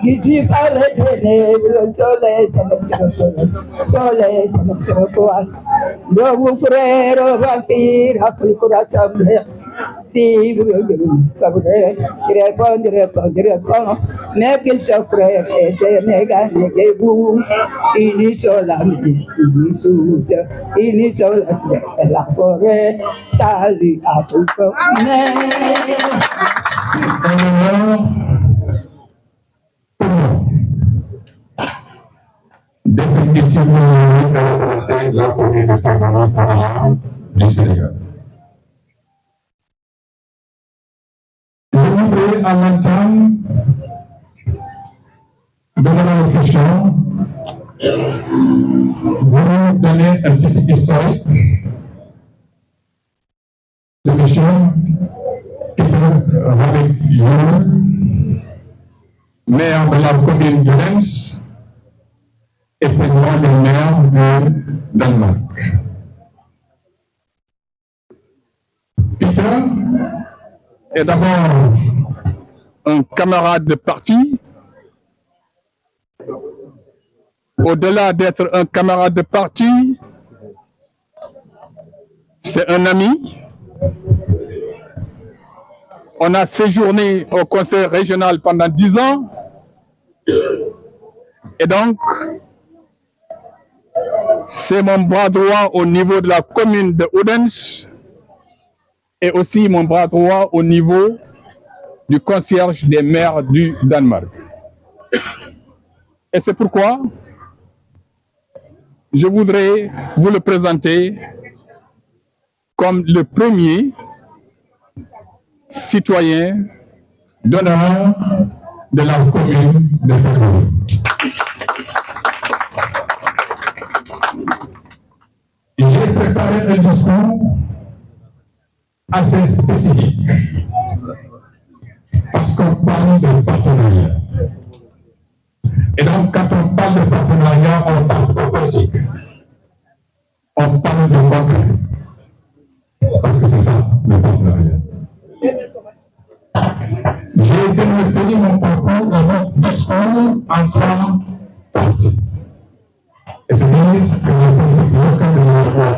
Dissipa le ténèbres, soleil, soleil, soleil, Dove frère, vampire, après pour assembler. Si vous répondre, mais qu'il se frère et se néga, négez-vous, inisolami, inisolation, la forêt, salut à tout définitivement la commune de Tamara du Sénégal. Je voudrais en même temps demander une question, vous donner un petit historique de question avec you, maire de la commune de Lens et président des maires de Danemark. Peter est d'abord un camarade de parti. Au-delà d'être un camarade de parti, c'est un ami. On a séjourné au conseil régional pendant 10 ans. Et donc, c'est mon bras droit au niveau de la commune de Odense et aussi mon bras droit au niveau du concierge des maires du Danemark. Et c'est pourquoi je voudrais vous le présenter comme le premier citoyen d'honneur de la commune de Danemark. J'ai préparé un discours assez spécifique parce qu'on parle de partenariat. Et donc, quand on parle de partenariat, on parle de politique. On parle de concret. Parce que c'est ça, le partenariat. J'ai développé mon parcours dans mon discours en 3 parties. Et c'est-à-dire que la politique locale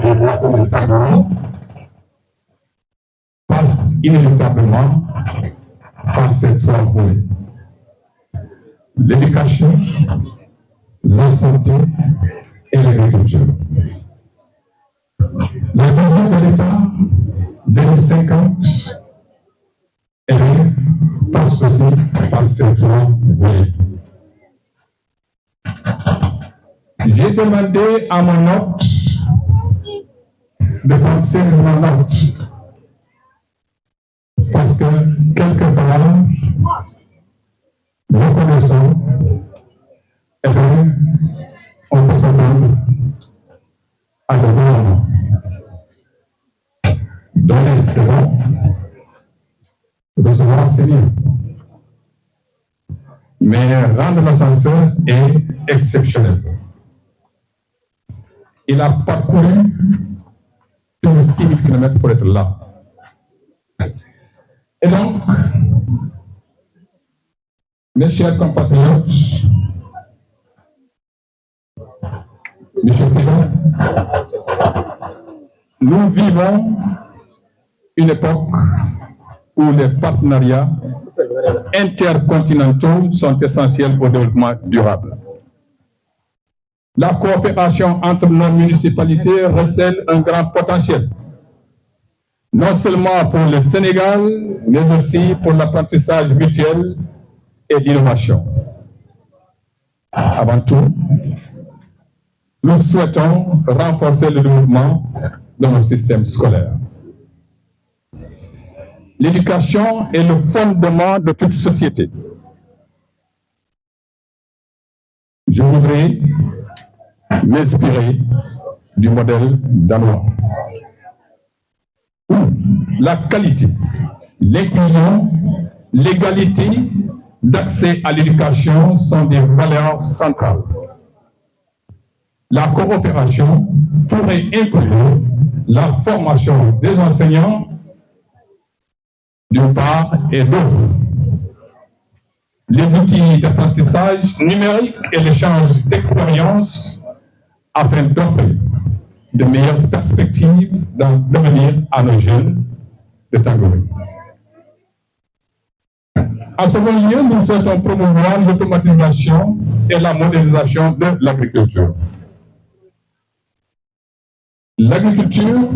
de la passe inéluctablement par ces 3 volets. L'éducation, la santé et l'agriculture. La vision de l'État 2050, elle passe aussi par ces 3 volets. J'ai demandé à mon hôte de prendre sérieusement note parce que quelque part, reconnaissant, eh bien, on peut s'attendre à le gouvernement. Donner, c'est bon. Recevoir, c'est mieux. Mais rendre l'ascenseur est exceptionnel. Il a parcouru plus de 6 000 km pour être là. Et donc, mes chers compatriotes, Monsieur le Président, nous vivons une époque où les partenariats intercontinentaux sont essentiels au développement durable. La coopération entre nos municipalités recèle un grand potentiel, non seulement pour le Sénégal, mais aussi pour l'apprentissage mutuel et l'innovation. Avant tout, nous souhaitons renforcer le développement de nos systèmes scolaires. L'éducation est le fondement de toute société. Je voudrais m'inspirer du modèle danois, où la qualité, l'inclusion, l'égalité d'accès à l'éducation sont des valeurs centrales. La coopération pourrait inclure la formation des enseignants d'une part et d'autre. les outils d'apprentissage numérique et l'échange d'expériences afin d'offrir de meilleures perspectives d'avenir à nos jeunes de Tangori. En second lieu, nous souhaitons promouvoir l'automatisation et la modernisation de l'agriculture. L'agriculture,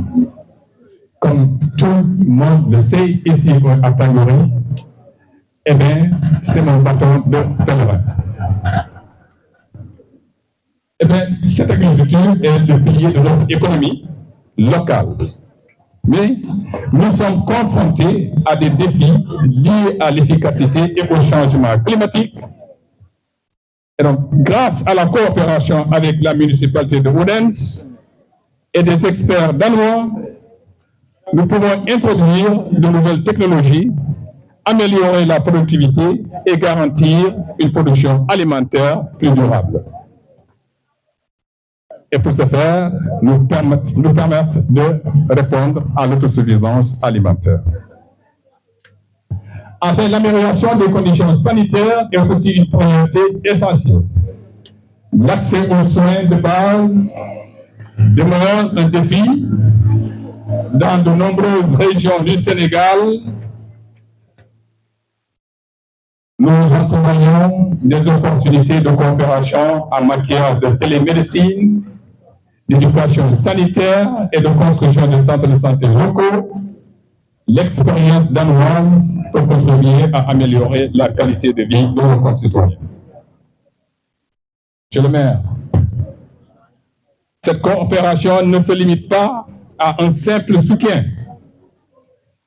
comme tout le monde le sait ici à Tangori, eh bien, c'est mon bâton de pèlerin. Eh bien, cette agriculture est le pilier de notre économie locale. Mais nous sommes confrontés à des défis liés à l'efficacité et au changement climatique. Et donc, grâce à la coopération avec la municipalité de Oudens et des experts danois, nous pouvons introduire de nouvelles technologies, améliorer la productivité et garantir une production alimentaire plus durable. Et pour ce faire, nous permettre de répondre à l'autosuffisance alimentaire. Enfin, l'amélioration des conditions sanitaires est aussi une priorité essentielle. L'accès aux soins de base demeure un défi dans de nombreuses régions du Sénégal. Nous entrevoyons des opportunités de coopération en matière de télémédecine, d'éducation sanitaire et de construction de centres de santé locaux. L'expérience danoise peut contribuer à améliorer la qualité de vie de nos concitoyens. Monsieur le maire, cette coopération ne se limite pas à un simple soutien.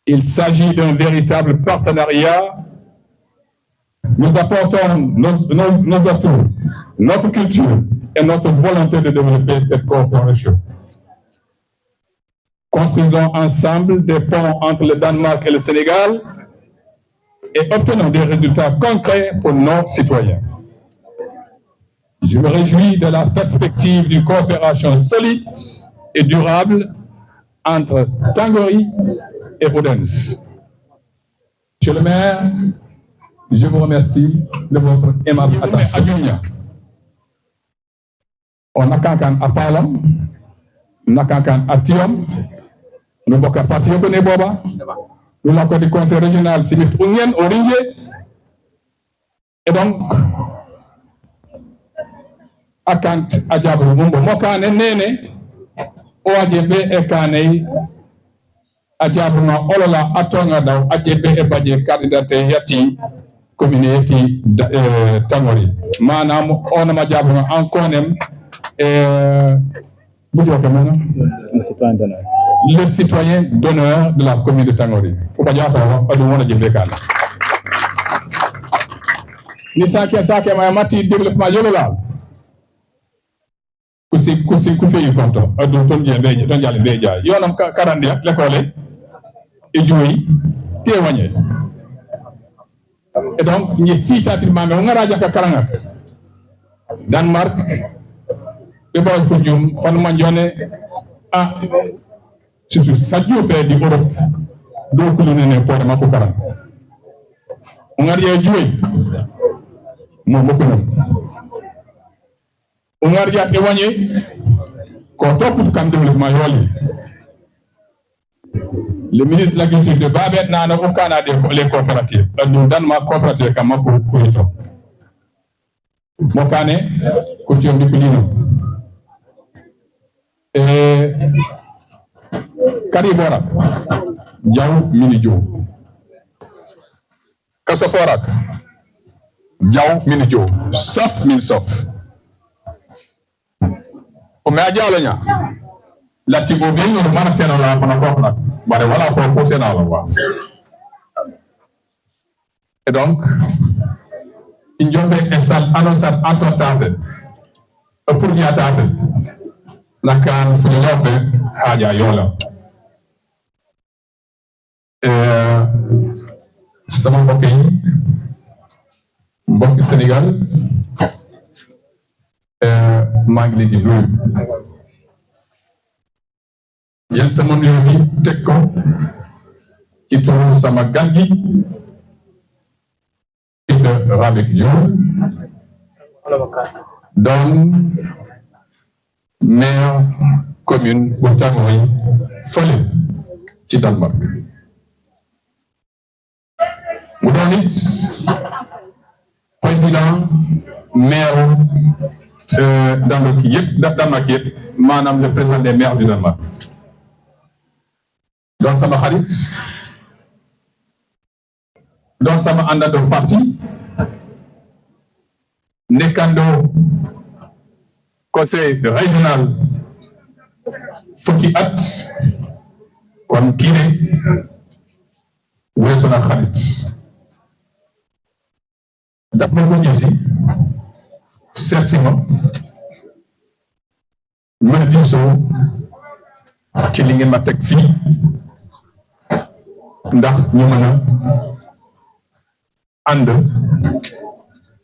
Il s'agit d'un véritable partenariat. Nous apportons nos atouts, notre culture et notre volonté de développer cette coopération. Construisons ensemble des ponts entre le Danemark et le Sénégal et obtenons des résultats concrets pour nos citoyens. Je me réjouis de la perspective d'une coopération solide et durable entre Tangori et Oudens. Monsieur le maire, je vous remercie de votre aimable attention. On a kankan à Palam, on a kankan à Tiom, nous avons parti au Boba, nous avons du conseil régional, c'est le Ounien, Oringe, et donc, à Kant, à Diabou, Moka, Nene, o AJB et Kane, à Diabou, Olola, Atonga, AJB et Badje, candidat Yati, communauté Tangori. Manam, on a Diabou, en Konem, le citoyen d'honneur de la commune de Tangori. Ni sake ma mati développement yolola. Kusi kufe yi konto adu ton jende ton jale deja. Yonam karandia l'école et joui témoigner. Et donc ni fita filmame on ngara jaka karanga. Danemark be ba ko jum fon ma jone ah c'est sadio pe di Europe do ko ne porte ma ko karan on ngari joui mo bokku on ngari at éloigné ko top kam développement yoli le ministre de l'agriculture babet nana o kana les coopératives nous dan ma coopérative kam ko to mo kané ko tiom di kulino Kari Borak, Diaw Minidio. Kassaforak, Diaw Minidio. Saf min saf. O me aja olanya. La tibo bien no mana sena la fana ko fana. Bare wala ko fo sena la wa. Et donc, injombe esal annonçat antotate. Pour dia tate. La can philosophe haja yola. Sama mbokk yi mbokk Sénégal maa ngi leen di nuyu jël sama nuyoo bi teg ko ci turu sama gan gi de Rabek Youm doon maire commune bu Tangoy fële ci Danemark mu doon it président maire Danemark yëpp maanaam le président des maires du Danemark doon sama xarit doon sama àndandoo parti nekkandoo conseil régional fukki at kon kii ne weesu na xarit daf ma ko ñëw si seet si ma mën a diisoo ci li ngeen ma teg fii ndax ñu mën a ànd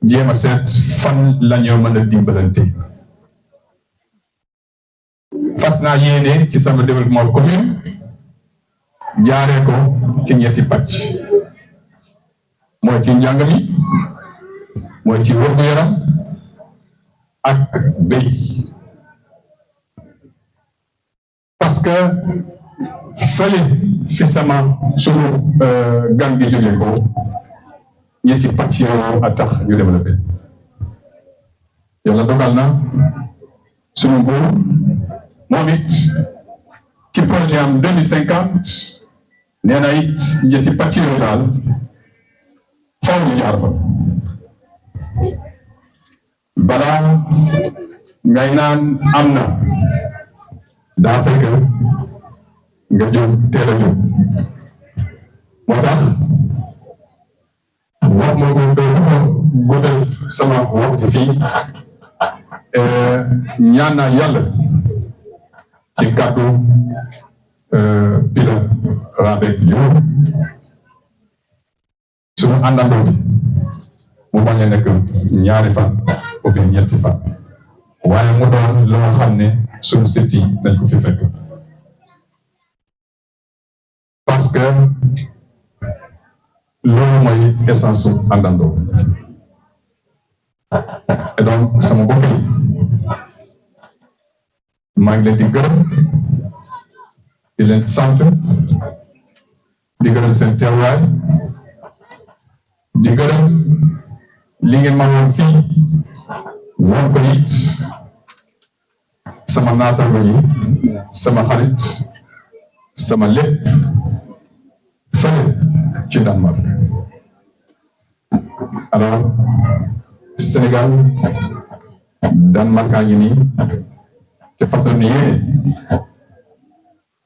jéem a seet fan la ñoo mën a dimbalante fas naa yéene ci sama développement commune jaaree ko ci ñetti pàcc mooy ci njàng mi mooy ci wérgu yaram ak béy parce que fële fi sama sunu gan gi jógee ko ñetti pàcc yoo a tax ñu développé yàlla dogal na sunu nguur moom it ci projet am 2050 nee na it ñetti pàcc yoo daal faw ñu jaar fa balaa ngay naan am na daa fekk nga jóg teel a jóg moo tax wax ma ko guddal sama wax ji fii ñaan naa yàlla ci kàddu Pilar Rabek Youm suñu àndandoo bi mu bañ a nekk ñaari fan ou bien ñetti fan waaye mu doon loo xam ne suñu sët yi dañ ko fi fekk parce que loolu mooy essence su àndandoo et donc sama mbokk yi maa ngi leen di gërëm di leen sant di gërëm seen teewaay di gërëm li ngeen ma woon fii woon ko it sama naataango yi sama xarit sama lépp fële ci Danemark alors Sénégal Danemark a ngi nii te façon ni yéene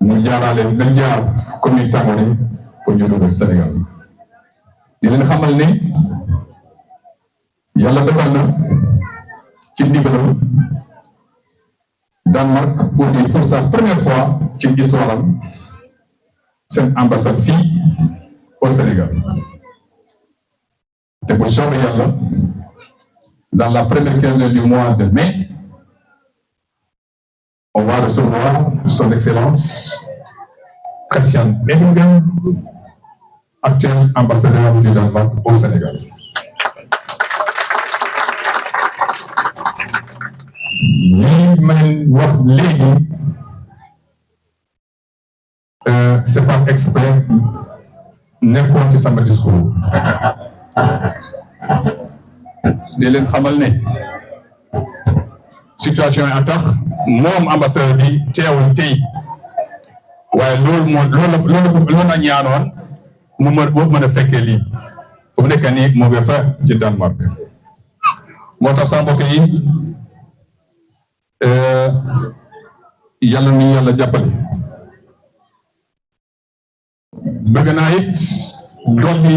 mu jaaraale dañ jaar commune Tangoy pour ñu dugg Sénégal di leen xamal ne yàlla dogal na ci ndimbalam Danemark ubbi pour sa première fois ci histoire am seen ambassade fii au Sénégal te bu soobee yàlla dans la première quinzaine du mois de mai on va recevoir son excellence Christian Edingen, actuel ambassadeur du Danemark au Sénégal. lii ma leen wax léegi c'est pas exprès nekkoon ci sama discours di leen xamal ne situation yi a tax moom ambassadeur bi teewul tey waaye loolu na ñaanoon mu mën a fekkee lii fu mu nekk nii mu ngi fa ci Danemark moo tax sama mbokk yi yàlla ni yàlla jàppale bëgg naa it dolli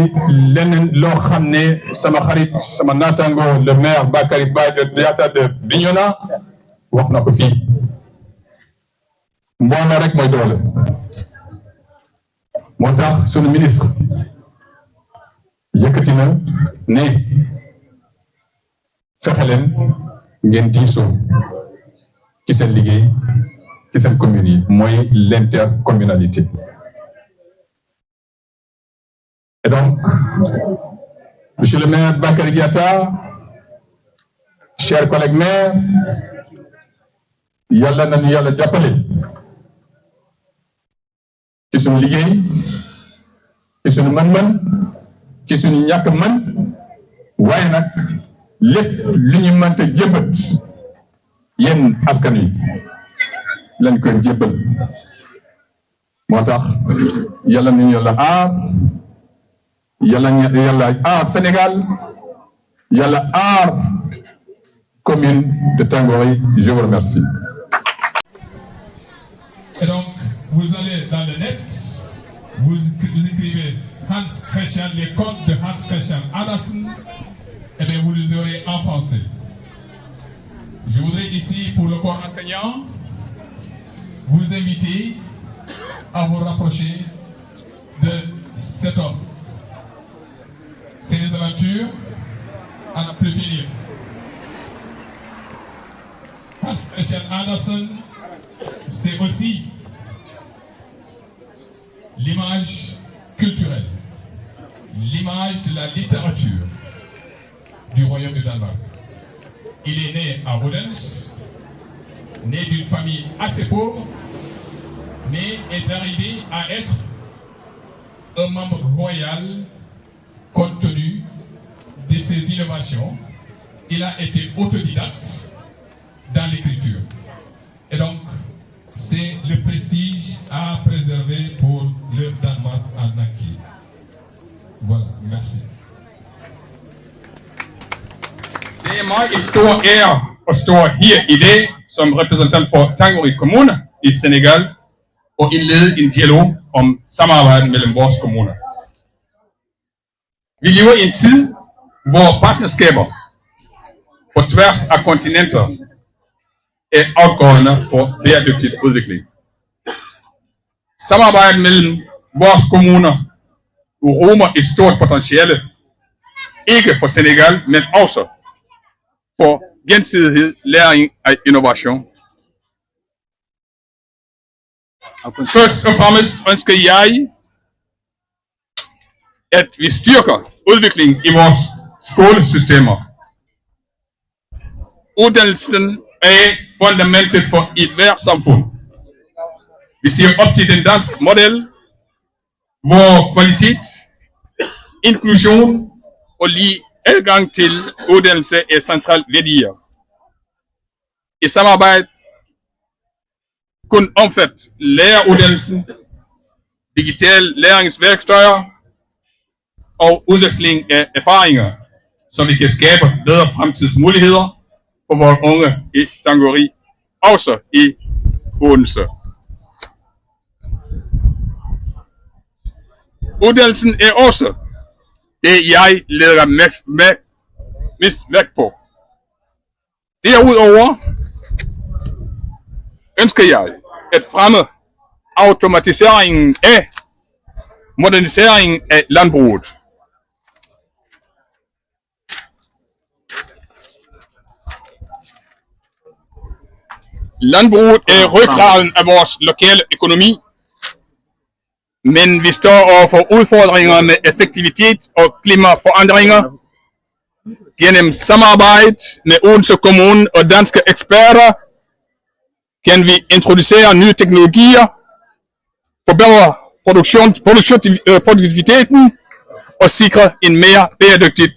leneen loo xam ne sama xarit sama naataango le maire Bakary Diatta de Bignona wax na ko fii mbooloo rek mooy doole moo tax sunu ministre yëkkati na ne fexe leen ngeen diisoo ci seen liggéey ci seen commune yi mooy l'intercommunalité et donc Monsieur le maire Bakary Diatta, chers collègues maires, yàlla nañu yàlla jàppale ci suñu liggéey ci suñu mën-mën ci suñu ñàkk mën waaye nag lépp lu ñu mënta jébbat yéen askan wi lañ koy jébbal moo tax yàlla nañu yàlla aar yàlla aar Sénégal yàlla aar commune de Tangory. Je vous remercie. Et donc, vous allez dans le net, vous écrivez Hans Christian, les contes de Hans Christian Andersen, et bien vous les aurez en français. Je voudrais ici, pour le corps enseignant, vous inviter à vous rapprocher de cet homme. C'est des aventures à ne plus finir. Hans Christian Andersen, c'est aussi l'image culturelle, l'image de la littérature du royaume du Danemark. Il est né à Odense, né d'une famille assez pauvre, mais est arrivé à être un membre royal compte tenu de ses innovations. Il a été autodidacte dans l'écriture. Et donc, c'est le prestige à préserver pour le Danemark en entier. Voilà, merci. Det er mig en stor ære at stå her i dag som repræsentant for Tangory Kommune i Senegal og indlede en dialog om samarbejdet mellem vores kommuner. Vi lever i en tid, hvor partnerskaber på tværs af kontinenter er afgørende for bæredygtig udvikling. Samarbejdet mellem vores kommuner rummer et stort potentiale, ikke for Senegal, men også for gensidighed, læring og innovation. Først og fremmest ønsker jeg, at vi styrker udviklingen i vores skolesystemer. Uddannelsen er fundamentet for et hvert samfund. Vi ser op til den danske model, hvor kvalitet, inklusion og lige adgang til uddannelse er centrale værdier. I samarbejde kun omfatte læreruddannelsen, digital læringsværktøjer og udveksling af erfaringer, så vi kan skabe bedre fremtidsmuligheder for vores unge i Tangory, også i Odense. Uddannelsen er også det, jeg lægger mest vægt på. Derudover ønsker jeg at fremme automatiseringen af moderniseringen af landbruget. Landbruget er ryggraden af vores lokale økonomi, men vi står overfor udfordringer med effektivitet og klimaforandringer. Gennem samarbejde med Odense Kommune og danske eksperter kan vi introducere nye teknologier, forbedre produktiviteten og sikre en mere bæredygtig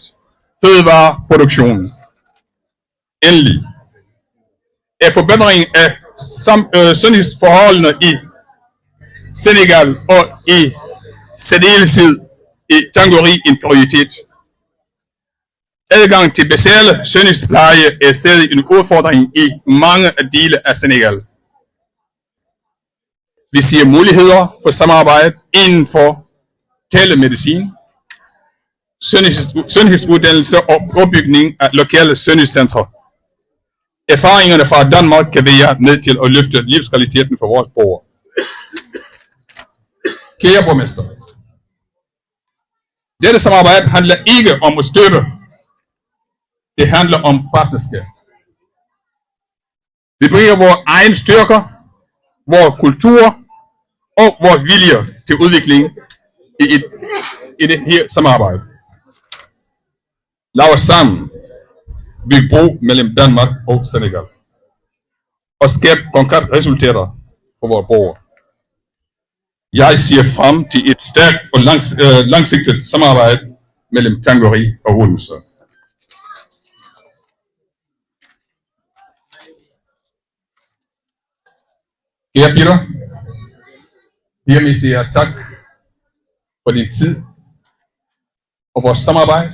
fødevareproduktion. Endelig er forbedring af sundhedsforholdene i Senegal og i særdeleshed i Tangory en prioritet. Adgang til basale sundhedspleje er stadig en udfordring i mange dele af Senegal. Vi ser muligheder for samarbejde inden for telemedicin, sundhedsuddannelse og opbygning af lokale sundhedscentre. Erfaringerne fra Danmark kan være med til at løfte livskvaliteten for vores borgere. Kære borgmester, dette samarbejde handler ikke om at støtte. Det handler om partnerskab. Vi bringer vores egen styrker, vores kultur og vores vilje til udvikling i det her samarbejde. Lao Sam, Big Bo, Melim Danemark au Sénégal. Oskep concret resultaten voor våra borgare. Jag ser fram till ett starkt och långsiktigt samarbete mellan Tangeri och Odense. Kære Peter, hermed siger jeg tak for din tid og vores samarbejde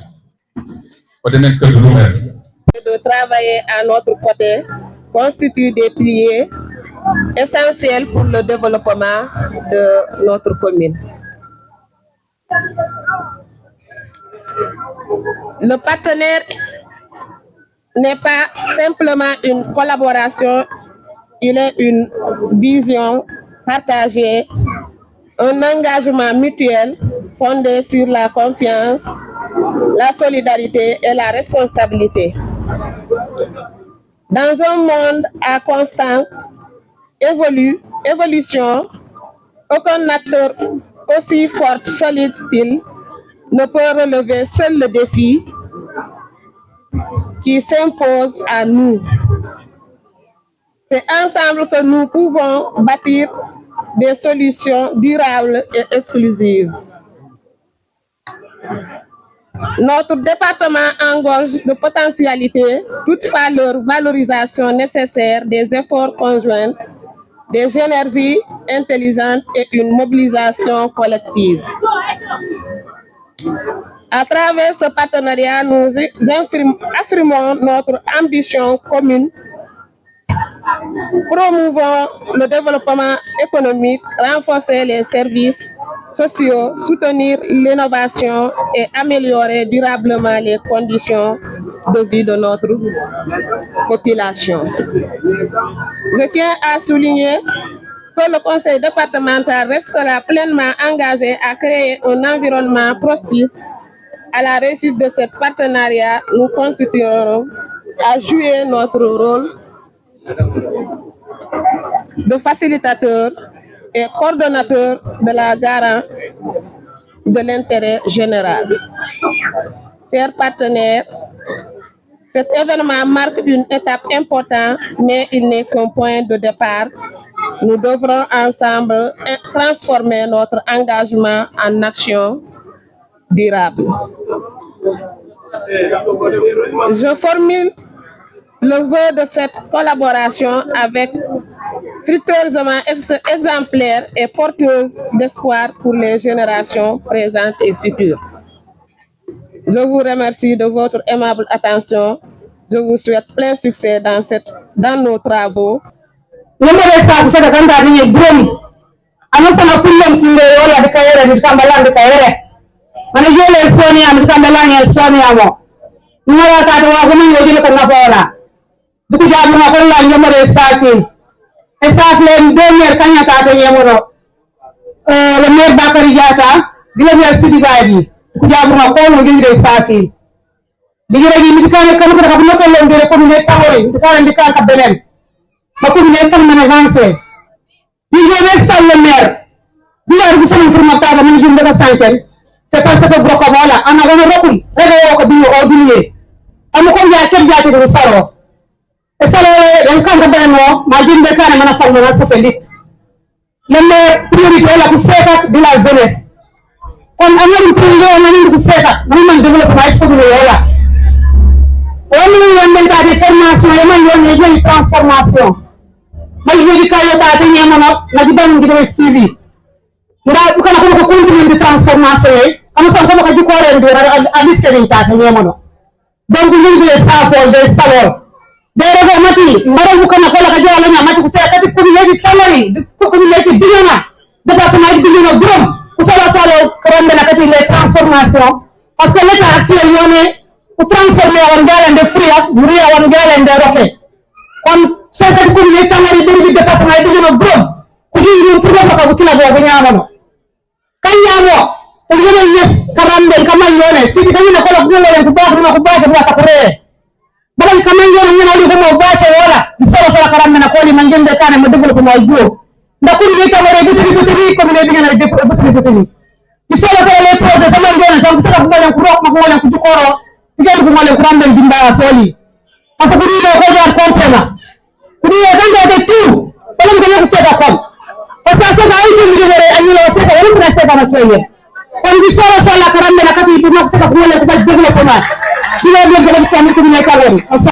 og det mennesker, du er. De travailler à notre côté constitue des piliers essentiels pour le développement de notre commune. Le partenaire n'est pas simplement une collaboration, il est une vision partagée, un engagement mutuel fondé sur la confiance, la solidarité et la responsabilité. Dans un monde à constante évolution, aucun acteur aussi fort, solide-t-il, ne peut relever seul le défi qui s'impose à nous. C'est ensemble que nous pouvons bâtir des solutions durables et exclusives. Notre département engorge de potentialités, toutefois leur valorisation nécessaire des efforts conjoints, des énergies intelligentes et une mobilisation collective. À travers ce partenariat, nous affirmons notre ambition commune, promouvons le développement économique, renforcer les services sociaux, soutenir l'innovation et améliorer durablement les conditions de vie de notre population. Je tiens à souligner que le conseil départemental restera pleinement engagé à créer un environnement propice à la réussite de ce partenariat. Nous continuerons à jouer notre rôle de facilitateur et coordonnateur de la garant de l'intérêt général. Chers partenaires, cet événement marque une étape importante, mais il n'est qu'un point de départ. Nous devrons ensemble transformer notre engagement en action durable. Je formule le vœu de cette collaboration avec fructueusement exemplaire et porteuse d'espoir pour les générations présentes et futures. Je vous remercie de votre aimable attention. Je vous souhaite plein succès dans nos travaux. Esaflen dernière kanyata to yemono le maire Bakary Diatta dila maire Sidi Badji ku jabuma ko mo ngire safi digira gi mitikane kam ko ko no ko ngire ko ne tawori mitikane ndika ka benen ba ko ne fam na avancer digira restal le maire dila bu sama formata ba ni jumbe ka santen c'est parce que groko wala ana wona rokul rego ko biyo o dunie am ko ya kel jaati do saro salary yang kan ka beno ma jinde kan mana falmo na sofelit lemme priorité la ku sekat de la jeunesse kon amari priorité na ni ku sekat man développement ko do wala woni wonde ta de formation e man woni jeni transformation may jodi kayo ta te nyamano na di ban ngi suivi nda bu kana ko continuer de transformation e am so ko ko jiko ren do adiste ni ta te nyamano donc ñu ngi sa fo de salaire Dere mati mbaral bu kana ko la ka jala nya mati ko se kati ko ni talari ko ni leti bilona département bilona borom ko sala sala krande na kati les transformations parce que l'état actuel yone ko transformer won galande free ak muri won galande roké kon se kati ko ni talari bi département bilona borom ko di ñu pour ko kila go nyaamo kan nyaamo ko yene yes karande kamal yone sidi dañu na ko la ko ko baax ko ko balan kaman yoro ngena li ko mo baate wala di solo solo karam na ko li man jende kana ma debul ko moy jo nda ko ni tamare biti ko ne bi ngena biti di solo solo les projets sama ngena so ko sala ko balen ko rok ma ko wala ko jukoro ticket ko ngole kuran ben binda soli parce que buri ko do comprendre buri e dan do tout balam ko ko seta kom parce que ça va être une vidéo ani la seta wala seta seta ma toye kon bi solo solo la karam na kati pour ko seta ko ngole ko développement ci la développement ko ni ka won